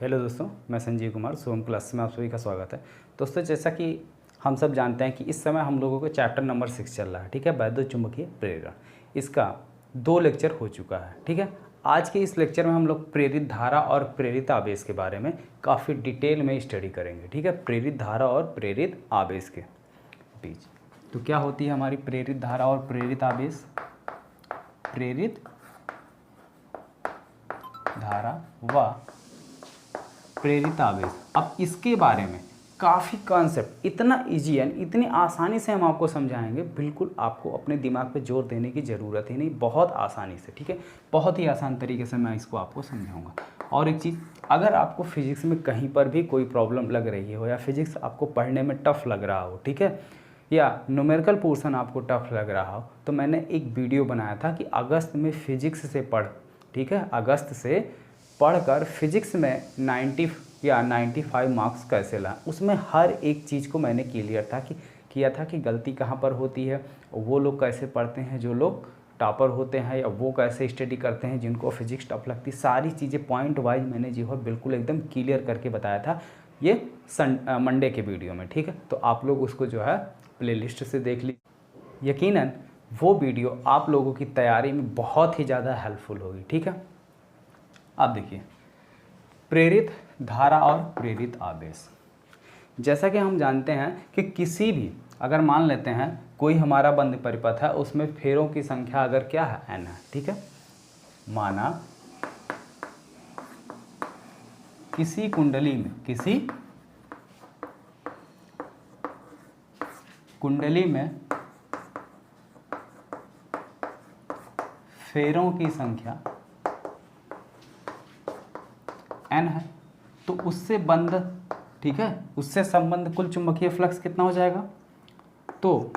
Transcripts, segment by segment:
Hello दोस्तों, मैं संजीव कुमार सोम class में आप सभी का स्वागत है। दोस्तों, जैसा कि हम सब जानते हैं कि इस समय हम लोगों को चैप्टर नंबर 6 चल रहा है, ठीक है, वैद्युत चुंबकीय प्रेरण। इसका 2 लेक्चर हो चुका है, ठीक है। आज के इस लेक्चर में हम लोग प्रेरित धारा और प्रेरित आवेश के बारे में काफ़ी डिटेल में स्टडी करेंगे, ठीक है। प्रेरित धारा और प्रेरित आवेश के बीच तो क्या होती है हमारी प्रेरित धारा और प्रेरित आवेश। प्रेरित धारा व प्रेरित आवेश। अब इसके बारे में काफ़ी कॉन्सेप्ट इतना इजी है, इतनी आसानी से हम आपको समझाएंगे, बिल्कुल आपको अपने दिमाग पे जोर देने की ज़रूरत ही नहीं, बहुत आसानी से, ठीक है। बहुत ही आसान तरीके से मैं इसको आपको समझाऊंगा। और एक चीज़, अगर आपको फिजिक्स में कहीं पर भी कोई प्रॉब्लम लग रही हो या फिजिक्स आपको पढ़ने में टफ लग रहा हो, ठीक है, या न्यूमेरिकल पोर्शन आपको टफ लग रहा हो, तो मैंने एक वीडियो बनाया था कि अगस्त में फिजिक्स से पढ़, ठीक है, अगस्त से पढ़कर फिजिक्स में 90 या 95 मार्क्स कैसे लाएं। उसमें हर एक चीज़ को मैंने क्लियर किया था कि गलती कहाँ पर होती है, वो लोग कैसे पढ़ते हैं जो लोग टॉपर होते हैं, या वो कैसे स्टडी करते हैं जिनको फिजिक्स टफ लगती। सारी चीज़ें पॉइंट वाइज मैंने जो है बिल्कुल एकदम क्लियर करके बताया था ये मंडे के वीडियो में, ठीक है। तो आप लोग उसको जो है प्लेलिस्ट से देख लीजिए। यकीनन वो वीडियो आप लोगों की तैयारी में बहुत ही ज़्यादा हेल्पफुल होगी, ठीक है। अब देखिए, प्रेरित धारा और प्रेरित आवेश। जैसा कि हम जानते हैं कि किसी भी, अगर मान लेते हैं कोई हमारा बंद परिपथ है, उसमें फेरों की संख्या अगर क्या है, n है, ठीक है। माना किसी कुंडली में फेरों की संख्या n है, तो उससे बंद, ठीक है, उससे संबंध कुल चुंबकीय फ्लक्स कितना हो जाएगा। तो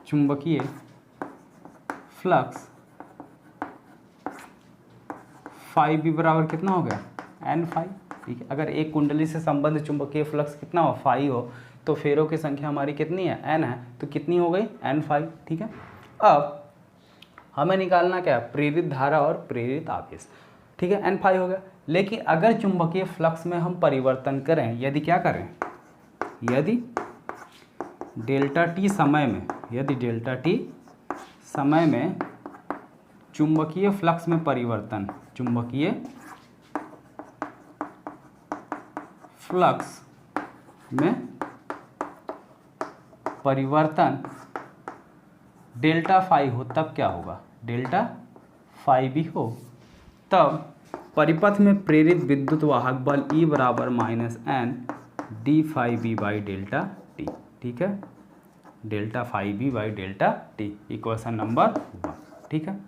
चुंबकीय फ्लक्स फाई बी बराबर कितना हो गया, n फाई, ठीक है। अगर एक कुंडली से संबंध चुंबकीय फ्लक्स कितना हो, फाई हो, तो फेरों की संख्या हमारी कितनी है, n है, तो कितनी हो गई, n फाई, ठीक है। अब हमें निकालना क्या है, प्रेरित धारा और प्रेरित आवेश, ठीक है, n फाई हो गया। लेकिन अगर चुंबकीय फ्लक्स में हम परिवर्तन करें, यदि क्या करें, यदि डेल्टा टी समय में चुंबकीय फ्लक्स में परिवर्तन, चुंबकीय फ्लक्स में परिवर्तन डेल्टा फाई हो, तब क्या होगा, डेल्टा फाई भी हो, तब परिपथ में प्रेरित विद्युत वाहक बल E बराबर -n d phi B by delta T, ठीक है, delta phi B by delta T, equation number 1, ठीक है।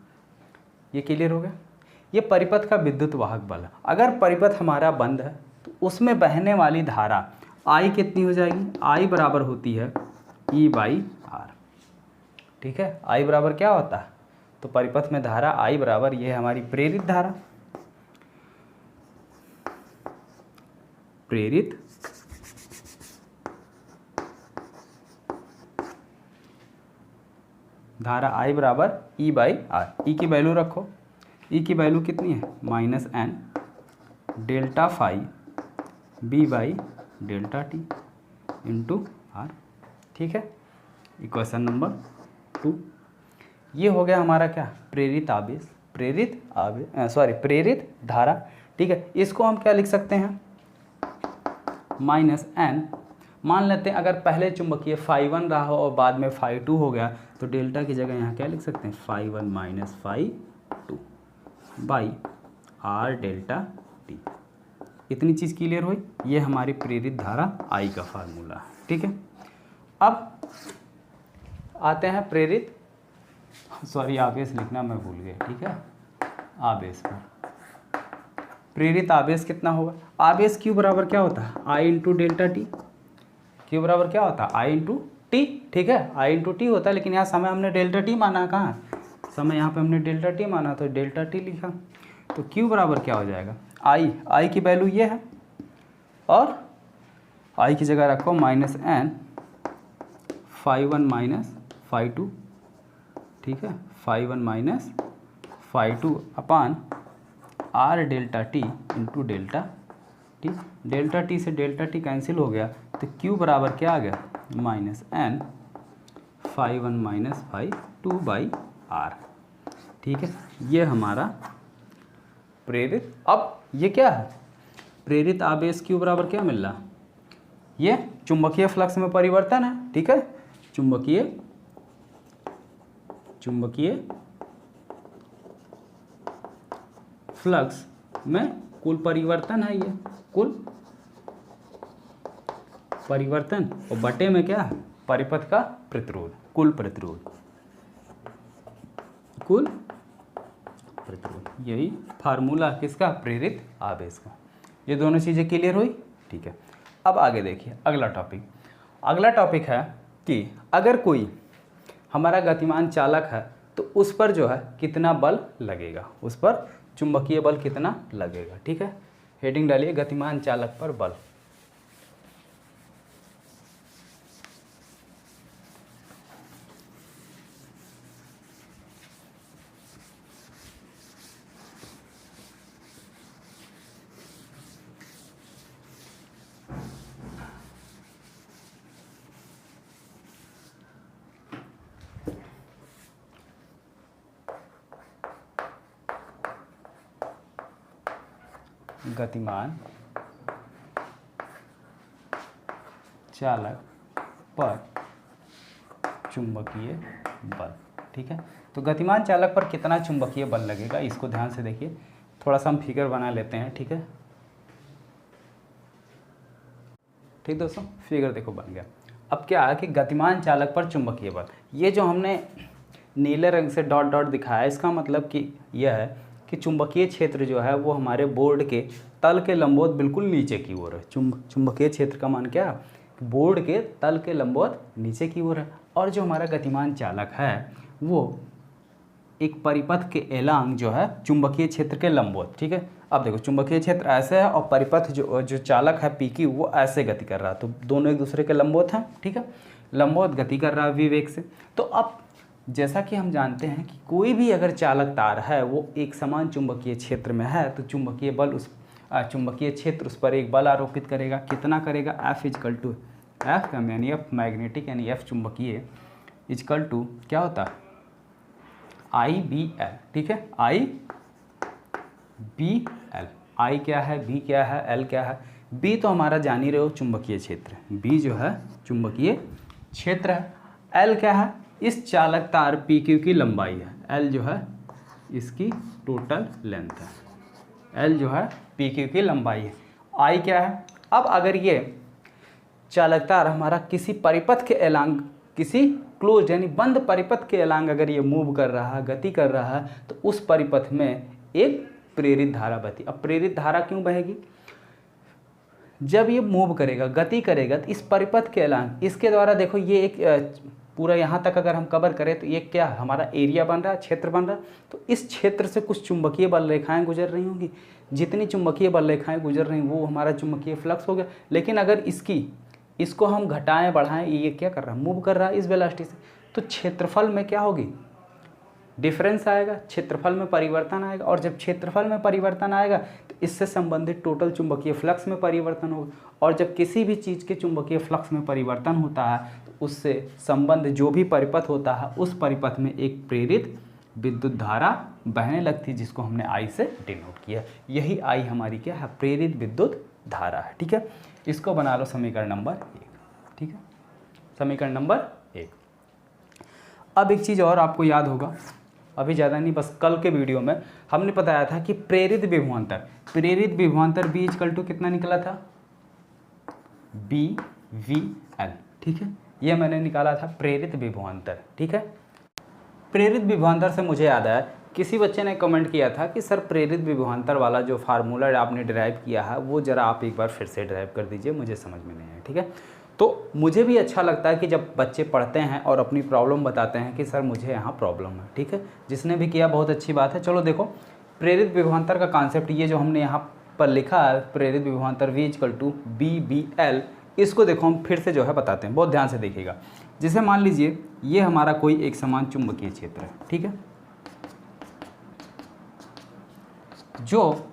ये क्लियर हो गया। ये परिपथ का विद्युत वाहक बल है। अगर परिपथ हमारा बंद है तो उसमें बहने वाली धारा I कितनी हो जाएगी, I बराबर होती है E बाई आर, ठीक है। I बराबर क्या होता है, तो परिपथ में धारा I बराबर, ये है हमारी प्रेरित धारा, प्रेरित धारा I बराबर E बाई आर। E की वैल्यू रखो, E की वैल्यू कितनी है, -n delta phi B by delta T into R, ठीक है, इक्वेशन नंबर 2। ये हो गया हमारा क्या, प्रेरित आवेश, प्रेरित धारा, ठीक है। इसको हम क्या लिख सकते हैं, -n, मान लेते हैं अगर पहले चुंबकीय फाई 1 रहा हो और बाद में फाई 2 हो गया, तो डेल्टा की जगह यहाँ क्या लिख सकते हैं, phi 1 minus phi 2 by R delta T. इतनी चीज़ क्लियर हुई। ये हमारी प्रेरित धारा I का फार्मूला है, ठीक है। अब आते हैं आवेश लिखना मैं भूल गया, ठीक है, आवेश पर। प्रेरित आवेश कितना होगा, आवेश Q बराबर क्या होता है, I into delta T. Q बराबर क्या होता है, I इंटू टी, ठीक है, I इंटू टी होता है, लेकिन यहाँ समय हमने डेल्टा टी माना है, कहाँ समय, यहाँ पे हमने डेल्टा टी माना, तो डेल्टा टी लिखा। तो Q बराबर क्या हो जाएगा, I की वैल्यू ये है, और I की जगह रखो -n फाई 1 माइनस फाई 2, ठीक है, phi 1 minus phi 2 upon R delta T into delta T. Delta T से डेल्टा टी कैंसिल हो गया तो क्यू बराबर क्या आ गया, minus N phi 1 minus phi 2 by R. ठीक है, ये हमारा प्रेरित। अब ये क्या है, प्रेरित आवेश क्यू बराबर क्या मिल रहा, ये चुंबकीय फ्लक्स में परिवर्तन है। ठीक है, चुंबकीय फ्लक्स में कुल परिवर्तन है, ये कुल परिवर्तन, और बटे में क्या है, परिपथ का प्रतिरोध, कुल प्रतिरोध, कुल प्रतिरोध। यही फार्मूला किसका, प्रेरित आवेश का। ये दोनों चीज़ें क्लियर हुई। ठीक है, अब आगे देखिए अगला टॉपिक। अगला टॉपिक है कि अगर कोई हमारा गतिमान चालक है तो उस पर जो है कितना बल लगेगा, उस पर चुंबकीय बल कितना लगेगा। ठीक है, हेडिंग डालिए गतिमान चालक पर बल। गतिमान चालक पर चुंबकीय बल। ठीक है, तो गतिमान चालक पर कितना चुंबकीय बल लगेगा, इसको ध्यान से देखिए। थोड़ा सा हम फिगर बना लेते हैं। ठीक है, ठीक दोस्तों, फिगर देखो बन गया। अब क्या है कि गतिमान चालक पर चुंबकीय बल, ये जो हमने नीले रंग से डॉट डॉट दिखाया है, इसका मतलब कि यह है कि चुंबकीय क्षेत्र जो है वो हमारे बोर्ड के तल के लंबवत बिल्कुल नीचे की ओर है। चुंबकीय क्षेत्र का मान क्या है, बोर्ड के तल के लंबवत नीचे की ओर है। और जो हमारा गतिमान चालक है वो एक परिपथ के एलांग जो है चुंबकीय क्षेत्र के लंबवत। ठीक है, अब देखो चुंबकीय क्षेत्र ऐसे है और परिपथ जो चालक है पी क्यू वो ऐसे गति कर रहा है, तो दोनों एक दूसरे के लंबवत हैं। ठीक है, लंबवत गति कर रहा है विवेक से। तो अब जैसा कि हम जानते हैं कि कोई भी अगर चालक तार है वो एक समान चुंबकीय क्षेत्र में है तो चुंबकीय बल उस चुंबकीय क्षेत्र उस पर एक बल आरोपित करेगा। कितना करेगा, F इजकल टू एफ यानी एफ मैग्नेटिक यानी एफ चुंबकीय इजकल टू क्या होता है, आई बी एल। ठीक है, आई बी एल, आई क्या है, बी क्या है, एल क्या है। बी तो हमारा जान ही रहे हो चुंबकीय क्षेत्र, बी जो है चुंबकीय क्षेत्र है। एल क्या है, इस चालक तार पी क्यू की लंबाई है। एल जो है इसकी टोटल लेंथ है, एल जो है पी क्यू की लंबाई है। आई क्या है, अब अगर ये चालक तार हमारा किसी परिपथ के एलांग, किसी क्लोज यानी बंद परिपथ के एलांग अगर ये मूव कर रहा है, गति कर रहा है, तो उस परिपथ में एक प्रेरित धारा बहती। अब प्रेरित धारा क्यों बहेगी, जब ये मूव करेगा, गति करेगा, तो इस परिपथ के एलांग, इसके द्वारा देखो ये एक पूरा यहाँ तक अगर हम कवर करें तो ये क्या हमारा एरिया बन रहा है, क्षेत्र बन रहा है। तो इस क्षेत्र से कुछ चुंबकीय बल रेखाएं गुजर रही होंगी, जितनी चुंबकीय बल रेखाएं गुजर रही वो हमारा चुंबकीय फ्लक्स हो गया। लेकिन अगर इसको हम घटाएं बढ़ाएं, ये क्या कर रहा है, मूव कर रहा है इस वेलोसिटी से, तो क्षेत्रफल में क्या होगी, डिफरेंस आएगा, क्षेत्रफल में परिवर्तन आएगा। और जब क्षेत्रफल में परिवर्तन आएगा तो इससे संबंधित टोटल चुंबकीय फ्लक्स में परिवर्तन होगा। और जब किसी भी चीज़ के चुंबकीय फ्लक्स में परिवर्तन होता है तो उससे संबंध जो भी परिपथ होता है उस परिपथ में एक प्रेरित विद्युत धारा बहने लगती है, जिसको हमने आई से डिनोट किया। यही आई हमारी क्या है, प्रेरित विद्युत धारा है। ठीक है, इसको बना लो समीकरण नंबर 1। ठीक है, समीकरण नंबर 1। अब एक चीज़ और आपको याद होगा, अभी ज़्यादा नहीं, बस कल के वीडियो में हमने बताया था कि प्रेरित विभवांतर बी इजकल टू कितना निकला था, बी वी एल। ठीक है, ये मैंने निकाला था प्रेरित विभवांतर। ठीक है, प्रेरित विभवांतर से मुझे याद आया, किसी बच्चे ने कमेंट किया था कि सर प्रेरित विभवांतर वाला जो फार्मूला आपने ड्राइव किया है वो ज़रा आप एक बार फिर से ड्राइव कर दीजिए, मुझे समझ में नहीं आया। ठीक है, तो मुझे भी अच्छा लगता है कि जब बच्चे पढ़ते हैं और अपनी प्रॉब्लम बताते हैं कि सर मुझे यहाँ प्रॉब्लम है। ठीक है, जिसने भी किया बहुत अच्छी बात है। चलो देखो, प्रेरित विभवांतर का कॉन्सेप्ट ये जो हमने यहाँ पर लिखा है, प्रेरित विभवांतर V equal to B B L, इसको देखो हम फिर से जो है बताते हैं, बहुत ध्यान से देखिएगा। जैसे मान लीजिए ये हमारा कोई एक समान चुंबकीय क्षेत्र है। ठीक है, जो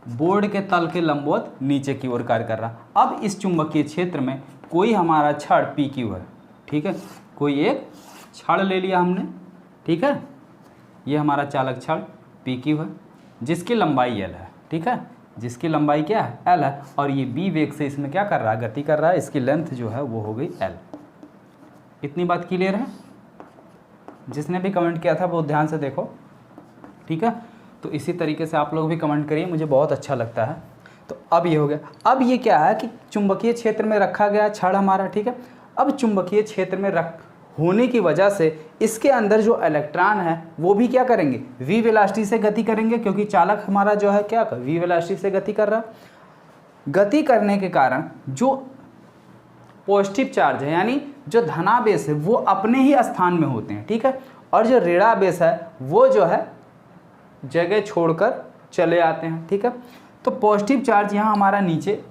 बोर्ड के तल के लंबवत नीचे की ओर कार्य कर रहा। अब इस चुंबकीय क्षेत्र में कोई हमारा छड़ पी क्यू है, ठीक है, कोई एक छड़ ले लिया हमने, ठीक है, ये हमारा चालक छड़ पी क्यू है जिसकी लंबाई एल है, ठीक है, जिसकी लंबाई क्या है, एल है, और ये बी वेग से इसमें क्या कर रहा है, गति कर रहा है, इसकी लेंथ जो है वो हो गई एल। इतनी बात क्लियर है? जिसने भी कमेंट किया था वो ध्यान से देखो, ठीक है। तो इसी तरीके से आप लोग भी कमेंट करिए, मुझे बहुत अच्छा लगता है। तो अब ये हो गया। अब ये क्या है कि चुंबकीय क्षेत्र में रखा गया छड़ हमारा, ठीक है। अब चुंबकीय क्षेत्र में रख होने की वजह से इसके अंदर जो इलेक्ट्रॉन है वो भी क्या करेंगे, वी वेलोसिटी से गति करेंगे, क्योंकि चालक हमारा जो है क्या वी वेलोसिटी से गति कर रहा है। गति करने के कारण जो पॉजिटिव चार्ज है यानी जो धनावेश है वो अपने ही स्थान में होते हैं, ठीक है, और जो ऋणावेश है वो जो है जगह छोड़कर चले आते हैं, ठीक है। तो पॉजिटिव चार्ज यहाँ हमारा नीचे,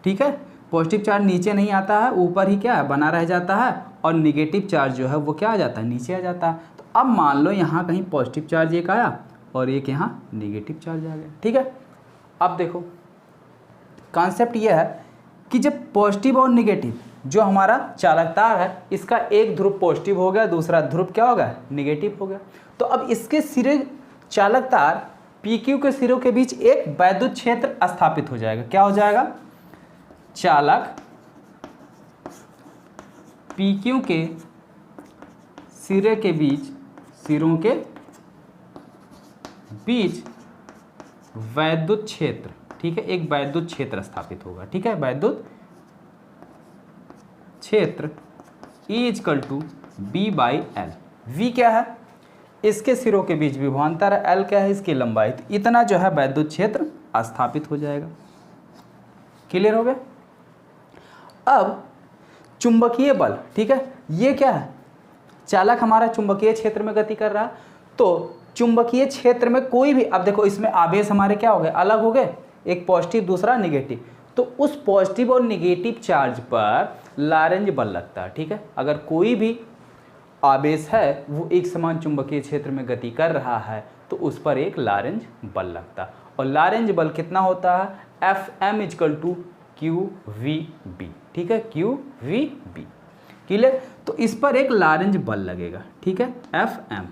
ठीक है, पॉजिटिव चार्ज नीचे नहीं आता है, ऊपर ही क्या है बना रह जाता है, और निगेटिव चार्ज जो है वो क्या आ जाता है, नीचे आ जाता है। तो अब मान लो यहाँ कहीं पॉजिटिव चार्ज एक आया और एक यहाँ निगेटिव चार्ज आ गया, ठीक है। अब देखो कॉन्सेप्ट ये है कि जब पॉजिटिव और निगेटिव जो हमारा चालक तार है इसका एक ध्रुव पॉजिटिव हो गया, दूसरा ध्रुव क्या हो गया, निगेटिव हो गया। तो अब इसके सिरे चालक तार PQ के सिरों के बीच एक वैद्युत क्षेत्र स्थापित हो जाएगा। क्या हो जाएगा, चालक PQ के सिरे के बीच, सिरों के बीच वैद्युत क्षेत्र, ठीक है, एक वैद्युत क्षेत्र स्थापित होगा, ठीक है, वैद्युत क्षेत्र E B/L। V क्या है, इसके सिरों के बीच विभवांतर है, L क्या है, इसकी लंबाई। तो इतना जो है वैद्युत क्षेत्र स्थापित हो जाएगा। क्लियर हो गया? अब चुंबकीय बल, ठीक है, ये क्या है, चालक हमारा चुंबकीय क्षेत्र में गति कर रहा है। तो चुंबकीय क्षेत्र में कोई भी, अब देखो इसमें आवेश हमारे क्या हो गए, अलग हो गए, एक पॉजिटिव दूसरा निगेटिव। तो उस पॉजिटिव और निगेटिव चार्ज पर लॉरेंज बल लगता है, ठीक है। अगर कोई भी आवेश है वो एक समान चुंबकीय क्षेत्र में गति कर रहा है तो उस पर एक लॉरेंज बल लगता है। और लॉरेंज बल कितना होता है, Fm = QVB, ठीक है, QVB। क्लियर? तो इस पर एक लॉरेंज बल लगेगा, ठीक है, Fm,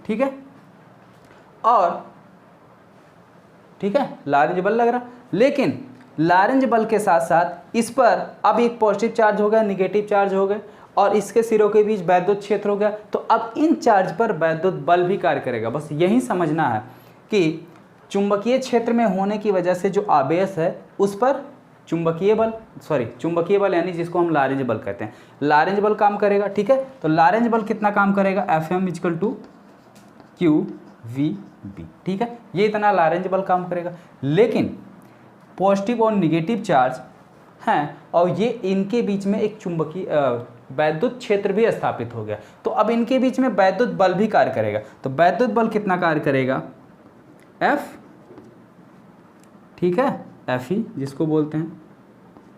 ठीक है, और ठीक है लॉरेंज बल लग रहा। लेकिन लॉरेंज बल के साथ साथ इस पर अब एक पॉजिटिव चार्ज हो गया, निगेटिव चार्ज हो गए, और इसके सिरों के बीच वैद्युत क्षेत्र हो गया। तो अब इन चार्ज पर वैद्युत बल भी कार्य करेगा। बस यही समझना है कि चुंबकीय क्षेत्र में होने की वजह से जो आवेश है उस पर चुंबकीय बल यानी जिसको हम लॉरेंज बल कहते हैं, लॉरेंज बल काम करेगा, ठीक है। तो लॉरेंज बल कितना काम करेगा, Fm = QVB, ठीक है, ये इतना लॉरेंज बल काम करेगा। लेकिन पॉजिटिव और निगेटिव चार्ज हैं और ये इनके बीच में एक चुंबकीय वैद्युत क्षेत्र भी स्थापित हो गया। तो अब इनके बीच में वैद्युत बल भी कार्य करेगा। तो वैद्युत बल कितना कार्य करेगा, F, ठीक है, Fe जिसको बोलते हैं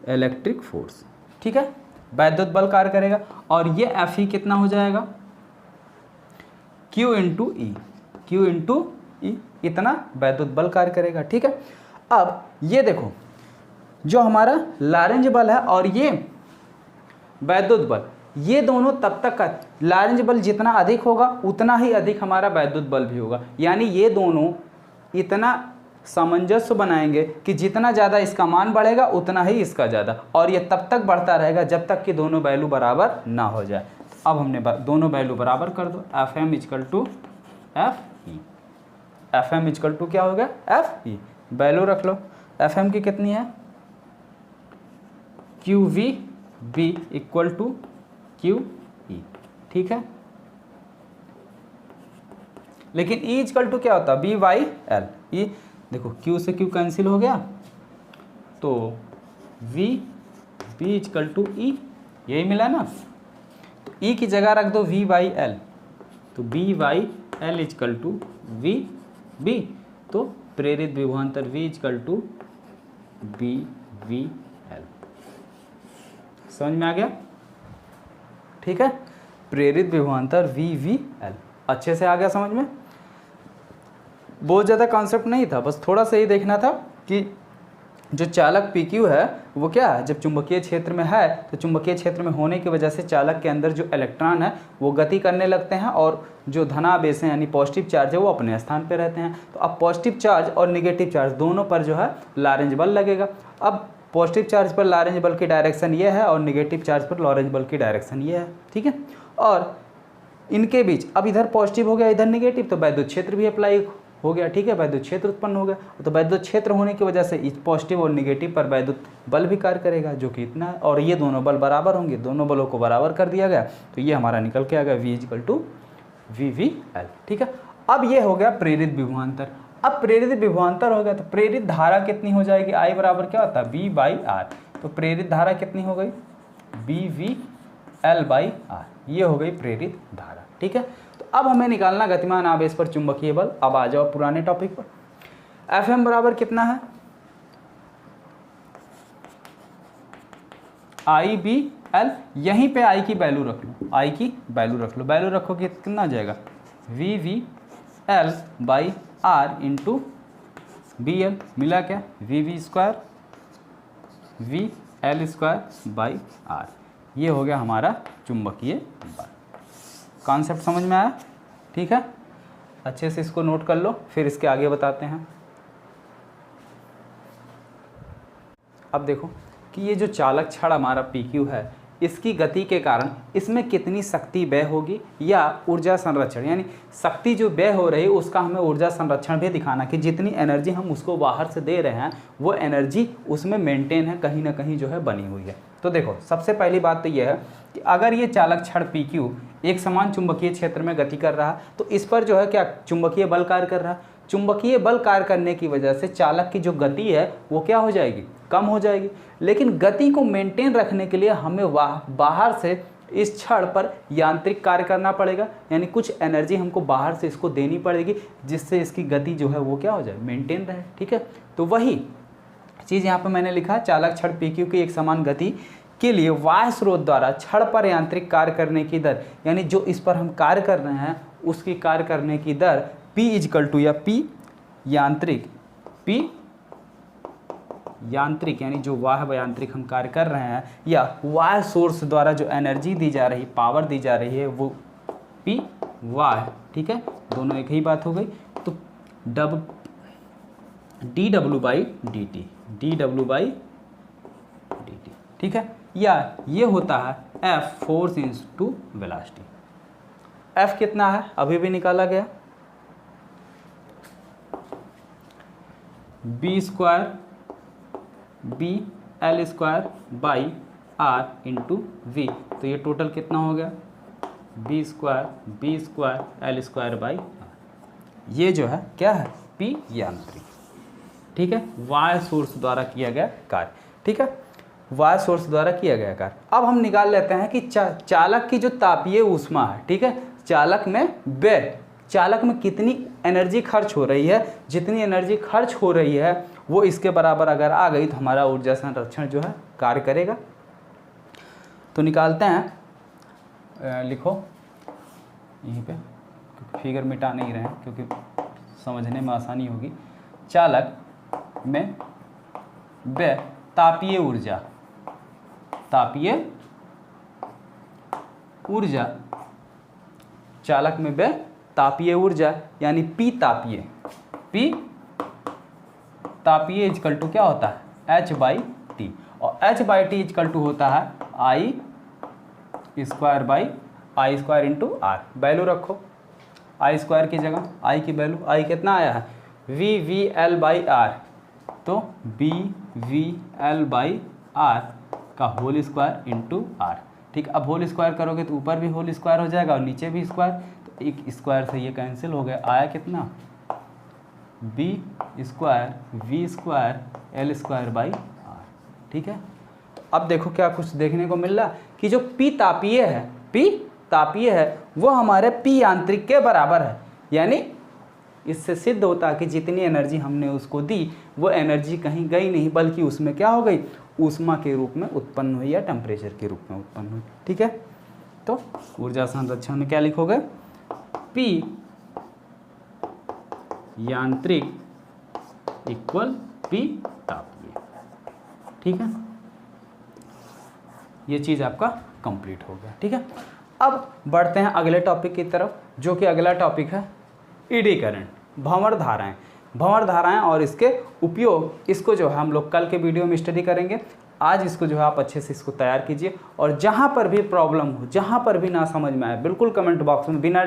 इलेक्ट्रिक फोर्स, ठीक है, वैद्युत बल कार्य करेगा। और ये Fe कितना हो जाएगा, Q × E, इतना वैद्युत बल कार्य करेगा, ठीक है। अब ये देखो जो हमारा लॉरेंज बल है और ये वैद्युत बल, ये दोनों तब तक का लॉरेंज बल जितना अधिक होगा उतना ही अधिक हमारा वैद्युत बल भी होगा। यानी ये दोनों इतना सामंजस्य बनाएंगे कि जितना ज़्यादा इसका मान बढ़ेगा उतना ही इसका ज़्यादा, और ये तब तक बढ़ता रहेगा जब तक कि दोनों वैल्यू बराबर ना हो जाए। अब हमने दोनों वैल्यू बराबर कर दो, Fm = Fe, Fm = क्या हो गया, Fe, वैल्यू रख लो। Fm की कितनी है, QVB = QE, ठीक है। लेकिन E = क्या होता है, B/L। E देखो Q से Q कैंसिल हो गया तो B = E, यही मिला ना। तो E की जगह रख दो V/L, तो B/L = VB। तो प्रेरित विभवांतर V = BVL। समझ में आ गया, ठीक है। प्रेरित विभवांतर VVL। अच्छे से आ गया समझ में? बहुत ज़्यादा कॉन्सेप्ट नहीं था, बस थोड़ा सा ही देखना था कि जो चालक PQ है वो क्या है, जब चुंबकीय क्षेत्र में है तो चुंबकीय क्षेत्र में होने की वजह से चालक के अंदर जो इलेक्ट्रॉन है वो गति करने लगते हैं और जो धनावेश हैं यानी पॉजिटिव चार्ज है वो अपने स्थान पे रहते हैं। तो अब पॉजिटिव चार्ज और नेगेटिव चार्ज दोनों पर जो है लॉरेंज बल लगेगा। अब पॉजिटिव चार्ज पर लॉरेंज बल की डायरेक्शन ये है और नेगेटिव चार्ज पर लॉरेंज बल की डायरेक्शन ये है, ठीक है। और इनके बीच अब इधर पॉजिटिव हो गया इधर नेगेटिव, तो वैद्युत क्षेत्र भी अप्लाई हो गया, ठीक है, वैद्युत क्षेत्र उत्पन्न हो गया। तो वैद्युत क्षेत्र होने की वजह से इस पॉजिटिव और नेगेटिव पर वैद्युत बल भी कार्य करेगा, जो कि इतना है, और ये दोनों बल बराबर होंगे, दोनों बलों को बराबर कर दिया गया, तो ये हमारा निकल के आ गया V = VVL, ठीक है। अब ये हो गया प्रेरित विभवांतर। अब प्रेरित विभवांतर हो गया तो प्रेरित धारा कितनी हो जाएगी, I बराबर क्या होता है V/R, तो प्रेरित धारा कितनी हो गई BVL/R, ये हो गई प्रेरित धारा, ठीक है। तो अब हमें निकालना गतिमान आवेश पर चुंबकीय बल। अब आ जाओ पुराने टॉपिक पर। Fm बराबर कितना है IBL, यहीं पे I की वैल्यू रख लो, I की वैल्यू रख लो, वैल्यू रखो कि कितना आ जाएगा VVL/R इंटू BL, मिला क्या VV² VL²/R, ये हो गया हमारा चुंबकीय बल। कॉन्सेप्ट समझ में आया, ठीक है। अच्छे से इसको नोट कर लो, फिर इसके आगे बताते हैं। अब देखो कि ये जो चालक छड़ हमारा PQ है, इसकी गति के कारण इसमें कितनी शक्ति व्यय होगी या ऊर्जा संरक्षण, यानी शक्ति जो व्यय हो रही है उसका हमें ऊर्जा संरक्षण भी दिखाना कि जितनी एनर्जी हम उसको बाहर से दे रहे हैं वो एनर्जी उसमें मेंटेन है, कहीं ना कहीं जो है बनी हुई है। तो देखो सबसे पहली बात तो यह है कि अगर ये चालक छड़ PQ एक समान चुंबकीय क्षेत्र में गति कर रहा है तो इस पर जो है क्या चुंबकीय बल कार्य कर रहा है। चुंबकीय बल कार्य करने की वजह से चालक की जो गति है वो क्या हो जाएगी, कम हो जाएगी। लेकिन गति को मेंटेन रखने के लिए हमें बाहर से इस छड़ पर यांत्रिक कार्य करना पड़ेगा, यानी कुछ एनर्जी हमको बाहर से इसको देनी पड़ेगी जिससे इसकी गति जो है वो क्या हो जाए, मेंटेन रहे, ठीक है। तो वही चीज़ यहाँ पर मैंने लिखा, चालक छड़ PQ की एक समान गति के लिए वाह्य स्रोत द्वारा छड़ पर यांत्रिक कार्य करने की दर, यानी जो इस पर हम कार्य कर रहे हैं उसकी कार्य करने की दर P = या P यांत्रिक यानी जो वाह्य यांत्रिक हम कार्य कर रहे हैं या वाह्य सोर्स द्वारा जो एनर्जी दी जा रही, पावर दी जा रही है वो P वाह्य, ठीक है, दोनों एक ही बात हो गई। तो dW/dt, ठीक है, या ये होता है F force into velocity. F कितना है अभी भी निकाला गया, B²BL²/R इंटू V, तो ये टोटल कितना हो गया B²L²/R, ये जो है क्या है P यांत्रिक, ठीक है, वाह्य सोर्स द्वारा किया गया कार्य, ठीक है, वाह्य सोर्स द्वारा किया गया कार्य। अब हम निकाल लेते हैं कि चालक की जो तापीय ऊष्मा है, ठीक है, चालक में कितनी एनर्जी खर्च हो रही है, जितनी एनर्जी खर्च हो रही है वो इसके बराबर अगर आ गई तो हमारा ऊर्जा संरक्षण जो है कार्य करेगा। तो निकालते हैं, लिखो यहीं पे, फिगर मिटा नहीं रहे हैं क्योंकि समझने में आसानी होगी। चालक में व्यय तापीय ऊर्जा, चालक में व्यय तापीय ऊर्जा यानी P तापीय इक्वल टू क्या होता है H/T, और H/T इक्वल टू होता है I² इंटू R। वैल्यू रखो I² की जगह I की वैल्यू, I कितना आया है VVL/R, तो BVL/R का होल स्क्वायर इंटू R, ठीक। अब होल स्क्वायर करोगे तो ऊपर भी होल स्क्वायर हो जाएगा और नीचे भी स्क्वायर, तो एक स्क्वायर से ये कैंसिल हो गया, आया कितना B²V²L²/R, ठीक है। अब देखो क्या कुछ देखने को मिल रहा कि जो P तापीय है वो हमारे P यांत्रिक के बराबर है, यानी इससे सिद्ध होता है कि जितनी एनर्जी हमने उसको दी वो एनर्जी कहीं गई नहीं बल्कि उसमें क्या हो गई, ऊष्मा के रूप में उत्पन्न हुई या टेम्परेचर के रूप में उत्पन्न हुई, ठीक है। तो ऊर्जा संरक्षण में क्या लिखोगे, P यांत्रिक इक्वल P तापीय। ठीक है, ये चीज़ आपका कंप्लीट हो गया। ठीक है, अब बढ़ते हैं अगले टॉपिक की तरफ, जो कि अगला टॉपिक है ईडी करंट, भंवर धाराएं। भंवर धाराएं और इसके उपयोग, इसको जो है हम लोग कल के वीडियो में स्टडी करेंगे। आज इसको जो है आप अच्छे से इसको तैयार कीजिए, और जहाँ पर भी प्रॉब्लम हो, जहाँ पर भी ना समझ में आए, बिल्कुल कमेंट बॉक्स में बिना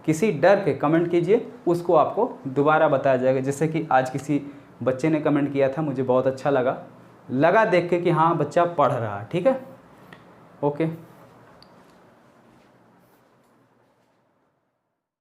किसी डर के कमेंट कीजिए, उसको आपको दोबारा बताया जाएगा। जैसे कि आज किसी बच्चे ने कमेंट किया था, मुझे बहुत अच्छा लगा देख के कि हाँ बच्चा पढ़ रहा है। ठीक है, ओके।